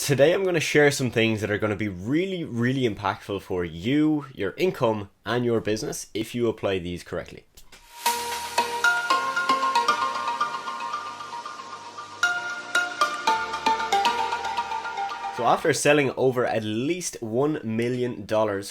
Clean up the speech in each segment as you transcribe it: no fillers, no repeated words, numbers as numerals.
Today I'm going to share some things that are going to be really impactful for you, your income, and your business if you apply these correctly. So after selling over at least $1 million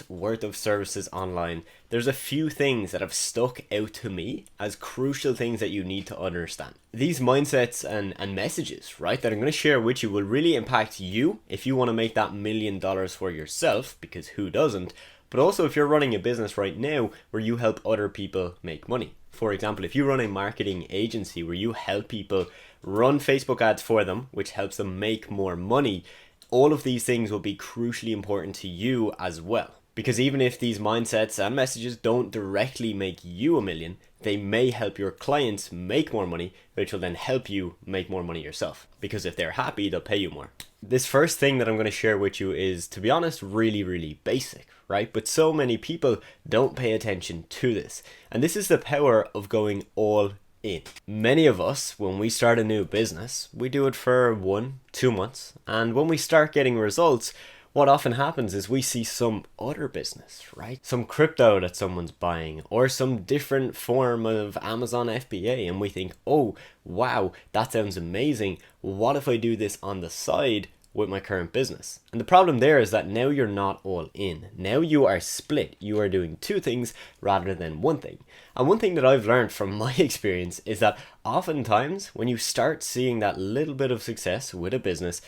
worth of services online, there's a few things that have stuck out to me as crucial things that you need to understand. These mindsets and messages, right, that I'm going to share with you will really impact you if you want to make that $1 million for yourself, because who doesn't? But also if you're running a business right now where you help other people make money. For example, if you run a marketing agency where you help people run Facebook ads for them, which helps them make more money, all of these things will be crucially important to you as well. Because even if these mindsets and messages don't directly make you $1 million, they may help your clients make more money, which will then help you make more money yourself. Because if they're happy, they'll pay you more. This first thing that I'm going to share with you is, to be honest, really basic, right? But so many people don't pay attention to this. And this is the power of going all in. Many of us, when we start a new business, we do it for 1-2 months, and when we start getting results, what often happens is we see some other business, right? Some crypto that someone's buying, or some different form of Amazon FBA, and we think, oh wow, that sounds amazing. What if I do this on the side with my current business? And the problem there is that now you're not all in. Now you are split. You are doing two things rather than one thing. And one thing that I've learned from my experience is that oftentimes when you start seeing that little bit of success with a business,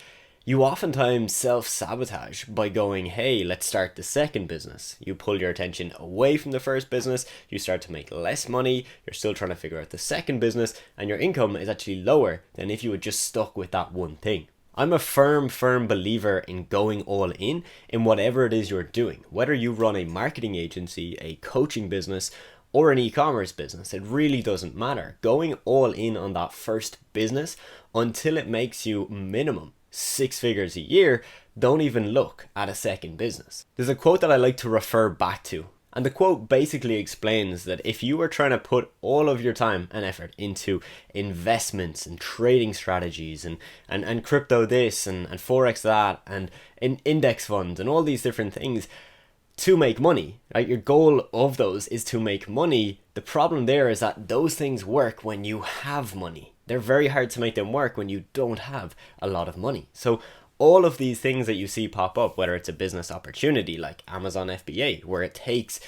you oftentimes self-sabotage by going, hey, let's start the second business. You pull your attention away from the first business, you start to make less money, you're still trying to figure out the second business, and your income is actually lower than if you had just stuck with that one thing. I'm a firm believer in going all in whatever it is you're doing. Whether you run a marketing agency, a coaching business, or an e-commerce business, it really doesn't matter. Going all in on that first business until it makes you minimum 6 figures a year, don't even look at a second business. There's a quote that I like to refer back to. And the quote basically explains that if you are trying to put all of your time and effort into investments and trading strategies and crypto this and Forex that and index funds and all these different things to make money, right? Your goal of those is to make money. The problem there is that those things work when you have money. They're very hard to make them work when you don't have a lot of money. So all of these things that you see pop up, whether it's a business opportunity like Amazon FBA, where it takes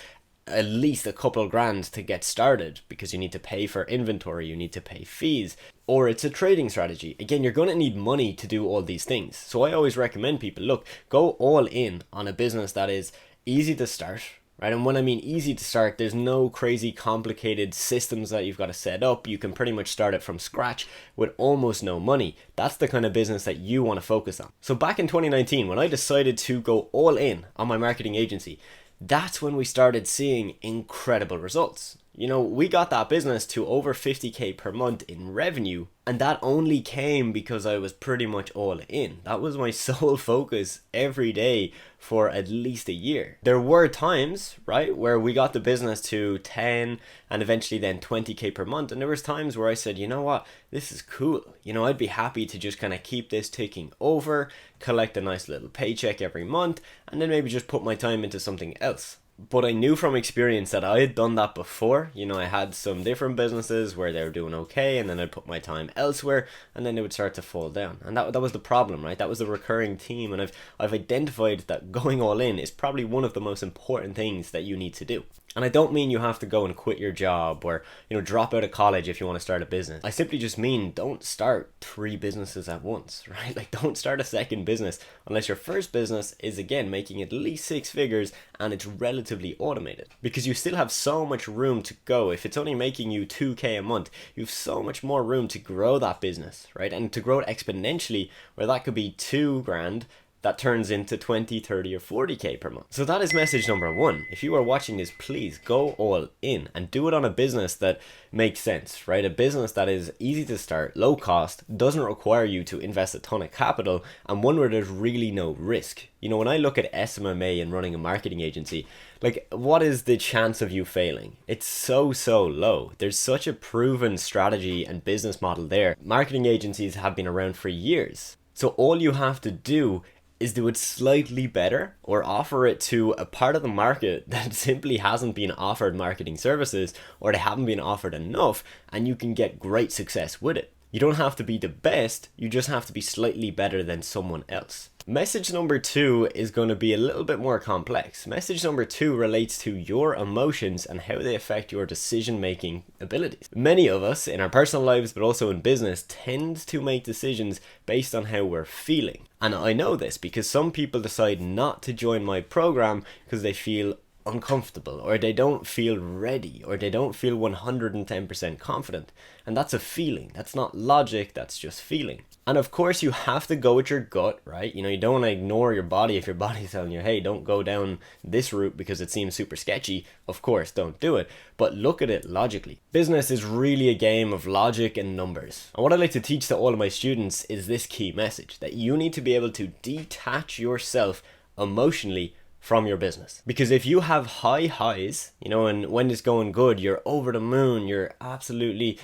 at least a couple of grand to get started because you need to pay for inventory, you need to pay fees, or it's a trading strategy. Again, you're going to need money to do all these things. So I always recommend people, look, go all in on a business that is easy to start, right? And when I mean easy to start, there's no crazy complicated systems that you've got to set up. You can pretty much start it from scratch with almost no money. That's the kind of business that you want to focus on. So back in 2019, when I decided to go all in on my marketing agency, that's when we started seeing incredible results. You know, we got that business to over 50K per month in revenue, and that only came because I was pretty much all in. That was my sole focus every day for at least a year. There were times, right, where we got the business to 10 and eventually then 20K per month, and there was times where I said, you know what, this is cool. You know, I'd be happy to just kind of keep this ticking over, collect a nice little paycheck every month, and then maybe just put my time into something else. But I knew from experience that I had done that before. You know, I had some different businesses where they were doing okay, and then I'd put my time elsewhere, and then it would start to fall down. And that was the problem, right? That was the recurring theme, and I've identified that going all in is probably one of the most important things that you need to do. And I don't mean you have to go and quit your job or, you know, drop out of college if you want to start a business. I simply just mean don't start 3 businesses at once, right? Like, don't start a second business unless your first business is, again, making at least 6 figures and it's relatively automated. Because you still have so much room to go. If it's only making you 2K a month, you have so much more room to grow that business, right? And to grow it exponentially, where that could be 2 grand that turns into 20, 30, or 40K per month. So that is message number 1. If you are watching this, please go all in and do it on a business that makes sense, right? A business that is easy to start, low cost, doesn't require you to invest a ton of capital, and one where there's really no risk. You know, when I look at SMMA and running a marketing agency, like, what is the chance of you failing? It's so low. There's such a proven strategy and business model there. Marketing agencies have been around for years. So all you have to do is do it slightly better or offer it to a part of the market that simply hasn't been offered marketing services, or they haven't been offered enough, and you can get great success with it. You don't have to be the best, you just have to be slightly better than someone else. Message number 2 is going to be a little bit more complex. Message number 2 relates to your emotions and how they affect your decision-making abilities. Many of us, in our personal lives but also in business, tend to make decisions based on how we're feeling. And I know this because some people decide not to join my program because they feel uncomfortable, or they don't feel ready, or they don't feel 110% confident. And that's a feeling. That's not logic, that's just feeling. And of course you have to go with your gut, right? You don't want to ignore your body. If your body's telling you, hey, don't go down this route because it seems super sketchy, of course, don't do it. But look at it logically. Business is really a game of logic and numbers. And what I like to teach to all of my students is this key message, that you need to be able to detach yourself emotionally from your business. Because if you have high highs, and when it's going good, you're over the moon, you're absolutely,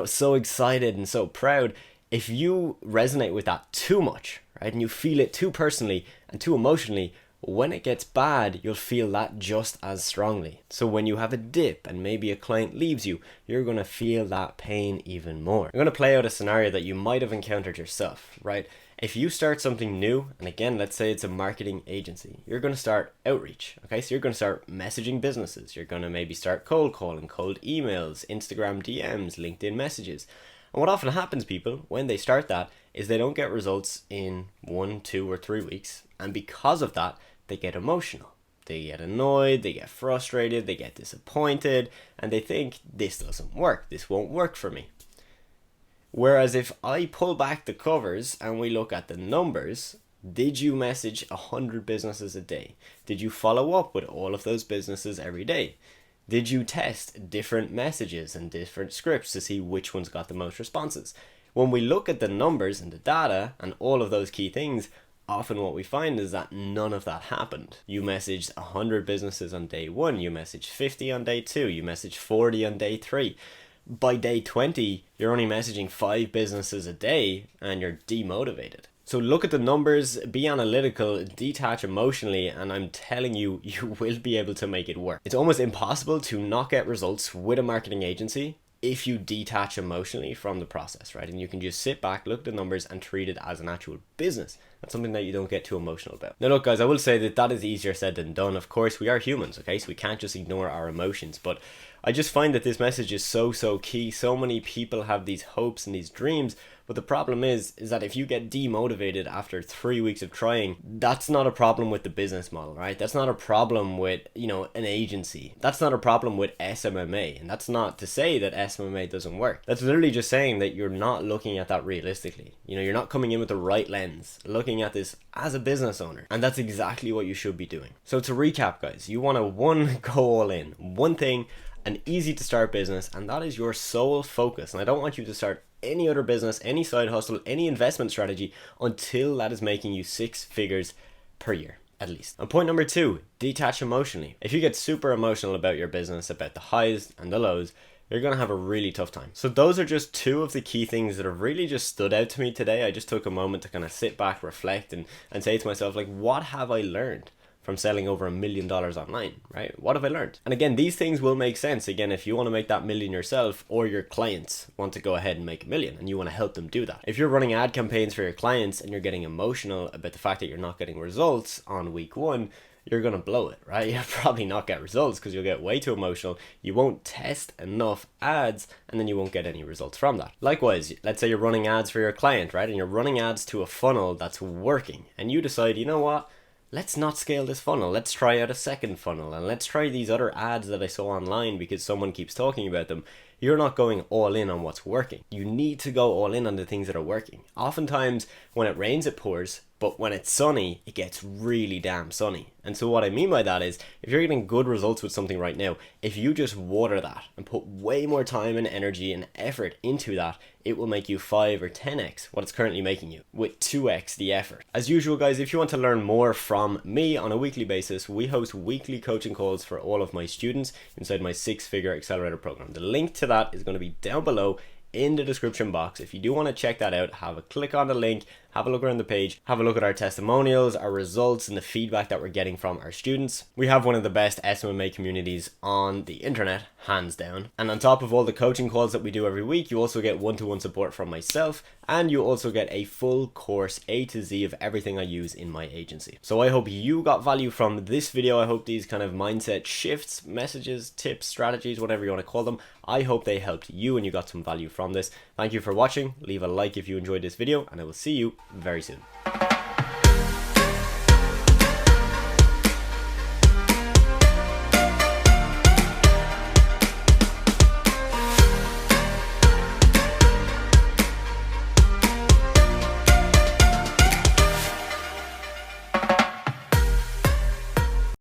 so excited and so proud. If you resonate with that too much, right, and you feel it too personally and too emotionally, when it gets bad, you'll feel that just as strongly. So when you have a dip and maybe a client leaves you, you're going to feel that pain even more. I'm going to play out a scenario that you might have encountered yourself, right? If you start something new, and again, let's say it's a marketing agency, you're going to start outreach, okay? So you're going to start messaging businesses. You're going to maybe start cold calling, cold emails, Instagram DMs, LinkedIn messages. And what often happens, people, when they start that, is they don't get results in 1, 2, or 3 weeks. And because of that, they get emotional. They get annoyed, they get frustrated, they get disappointed, and they think, this doesn't work, this won't work for me. Whereas if I pull back the covers and we look at the numbers, did you message 100 businesses a day? Did you follow up with all of those businesses every day? Did you test different messages and different scripts to see which ones got the most responses? When we look at the numbers and the data and all of those key things, often what we find is that none of that happened. You messaged 100 businesses on day 1, you messaged 50 on day 2, you messaged 40 on day 3. By day 20, you're only messaging 5 businesses a day and you're demotivated. So look at the numbers, be analytical, detach emotionally, and I'm telling you, you will be able to make it work. It's almost impossible to not get results with a marketing agency if you detach emotionally from the process, right? And you can just sit back, look at the numbers, and treat it as an actual business. That's something that you don't get too emotional about. Now look guys, I will say that is easier said than done. Of course, we are humans, okay? So we can't just ignore our emotions, but I just find that this message is so key. So many people have these hopes and these dreams, but the problem is that if you get demotivated after 3 weeks of trying, that's not a problem with the business model, right? That's not a problem with, an agency. That's not a problem with SMMA. And that's not to say that SMMA doesn't work. That's literally just saying that you're not looking at that realistically. You're not coming in with the right lens, looking at this as a business owner. And that's exactly what you should be doing. So to recap, guys, you want to go all in. One thing, an easy to start business, and that is your sole focus. And I don't want you to start any other business, any side hustle, any investment strategy until that is making you 6 figures per year, at least. And point number 2, detach emotionally. If you get super emotional about your business, about the highs and the lows, you're going to have a really tough time. So those are just 2 of the key things that have really just stood out to me today. I just took a moment to kind of sit back, reflect, and say to myself, like, what have I learned from selling over $1 million online, right? What have I learned? And again, these things will make sense. Again, if you want to make that million yourself, or your clients want to go ahead and make $1 million and you want to help them do that. If you're running ad campaigns for your clients and you're getting emotional about the fact that you're not getting results on week 1, you're going to blow it, right? You'll probably not get results because you'll get way too emotional. You won't test enough ads and then you won't get any results from that. Likewise, let's say you're running ads for your client, right? And you're running ads to a funnel that's working and you decide, you know what? Let's not scale this funnel. Let's try out a second funnel and let's try these other ads that I saw online because someone keeps talking about them. You're not going all in on what's working. You need to go all in on the things that are working. Oftentimes when it rains, it pours, but when it's sunny, it gets really damn sunny. And so what I mean by that is, if you're getting good results with something right now, if you just water that and put way more time and energy and effort into that, it will make you 5 or 10x what it's currently making you, with 2x the effort. As usual guys, if you want to learn more from me on a weekly basis, we host weekly coaching calls for all of my students inside my 6-figure accelerator program. The link to that is going to be down below in the description box. If you do want to check that out, have a click on the link have a look around the page, have a look at our testimonials, our results, and the feedback that we're getting from our students. We have one of the best SMMA communities on the internet, hands down. And on top of all the coaching calls that we do every week, you also get one-to-one support from myself, and you also get a full course A to Z of everything I use in my agency. So I hope you got value from this video. I hope these kind of mindset shifts, messages, tips, strategies, whatever you want to call them, I hope they helped you and you got some value from this. Thank you for watching. Leave a like if you enjoyed this video, and I will see you very soon.